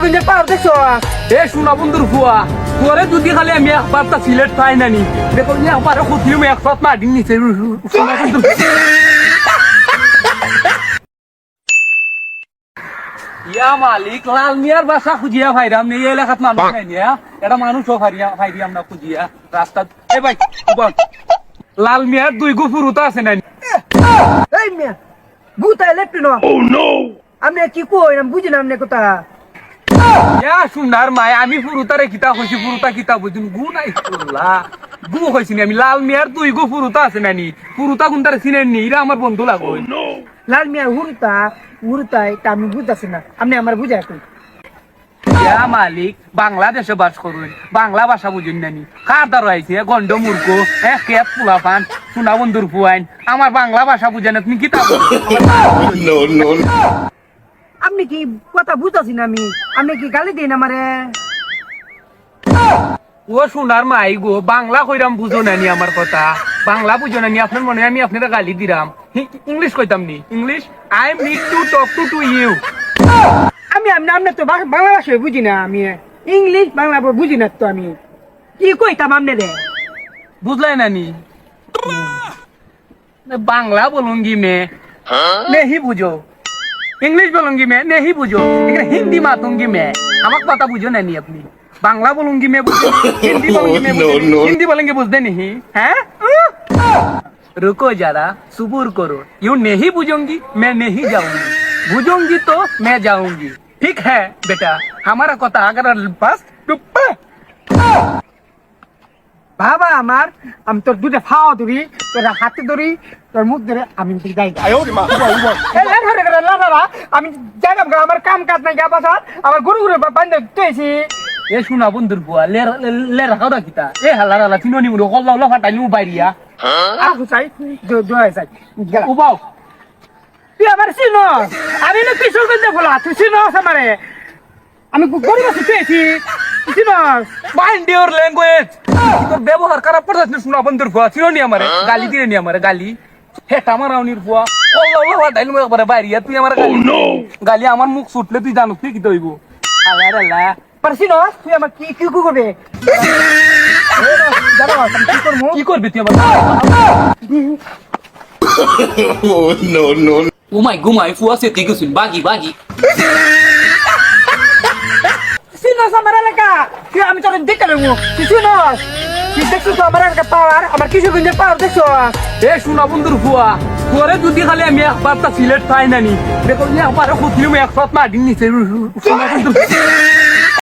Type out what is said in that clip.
পার দেখছো এ শোনা বন্ধুর ফুয়া তোরে যদি খালি আমি একবারটা সিলেট পাই না নি দেখো নি আমার খুঁজলি আমি একশত মার্টিন নিচে শোনা বন্ধুর ইয়া মালিক লাল মিয়ার বাসা খুঁজিয়া ভাইরাম নেই এলাকাত মানুষ নাই নিয়া এটা মানুষও ভাইরিয়াম না খুঁজিয়া রাস্তা এ ভাই লাল মিয়ার দুই গুফুরুতা আছে না এই মিয়া গুতাই লেপটি ন ও নো আপনি কি কই আমি বুঝি না আপনি কথা ইয়া সুন্দর মায় আমি ফুরুতারে কিতা কইছি ফুরুতা কিতা বুঝুন গু নাই ফুরলা গু কইছি আমি লাল মিয়ার দুই গুফুরুতা আছে নানি ফুরুতা গুন্তারে চিনেন নি এরা আমার বন্ধু লাগো লাল মিয়া উড়তা এটা আমি বুঝতেছি না আপনি আমার বুঝাই কই ইয়া মালিক বাংলাদেশে বাস করুন বাংলা ভাষা বুঝুন নানি কার দ্বারা আইছে গন্ড মূর্খ এক কেপ পোলা পান সোনা বন্ধুর ফুয়াইন আমার বাংলা ভাষা বুঝেন তুমি কিতা আপনি কি কথা বুঝতেছি না আপনি কি গালি দিন আমারে ও সোনার মাই গো বাংলা কইরাম বুঝো নানি আমার কথা বাংলা বুঝো নানি আপনার মনে আমি আপনারা গালি দিরাম ইংলিশ কইতাম নি English I need to talk to you আমি আপনি তো বাংলা ভাষা বুঝি না আমি ইংলিশ বাংলা বুঝি না তো আমি কি কইতাম আপনি রে বুঝলাই নানি বাংলা বলুঙ্গি মে নেহি বুঝো इंग्लिश बोलूंगी मैं नहीं बुझो लेकिन हिंदी मातूंगी मैं हमारे पता बुझो नहीं अपनी बांग्ला बोलूंगी मैं हिंदी बोलूंगी मैं हिंदी बोलेंगे बुझते नहीं हैं रुको जरा सुबूर करो यूं नहीं बुझूंगी मैं नहीं जाऊंगी बुझूंगी तो मैं जाऊंगी ठीक है बेटा हमारा कोता अगर बस বাবা আমার আমি তোর দুধে খাওয়া ধরি তোর হাতে ধরি তোর মুখ ধরে আমি যাই আমি যাইলাম আমার কাম কাজ নাই বাসা আমার গরু গরু বান্ধে তুইছি এ শোনা বন্ধুর বুয়া লে রাখাও রাখিতা এ হালা হালা চিনি মুলো কল্লা ফাটাইলু বাইরিয়া আহু চাই দোয়াই চাই উবাও তুই আমার চিনো আমি না কিশোর গঞ্জে বলা তুই চিনো আমারে আমি গরিব আছি তুইছি চিনো মাইন্ড ইওর ল্যাঙ্গুয়েজ তোর ব্যবহার খারাপ করছিস না শোনা বন্ধুর বুয়া চিনো নি আমারে গালি দিলে নি আমারে গালি হেটা মারাউনির বুয়া কল্লা ফাটাইলু একবারে বাইরিয়া তুই আমার গালি গালি আমার মুখ ছুটলে তুই জানো তুই কি দইব আলা রে পারছিনো তুই আমার কি কি করবে কি করবি তুই আমার no. উমাই গুমাই ফুয়া সে ঠিক শুন বাগি বাগি চিনো আমার এলাকা তুই আমি তোর দেখতে দেবো তুই চিনো তুই দেখছিস তো আমার এলাকা পাওয়ার আমার কিশোর গঞ্জের পাওয়ার দেখছো এ শোনা বন্ধুর ফুয়া তোরে যদি খালি আমি একবারটা সিলেট পাই নানি দেখো আমার খুঁজলি আমি একশত মার্টিন নিচে শোনা বন্ধুর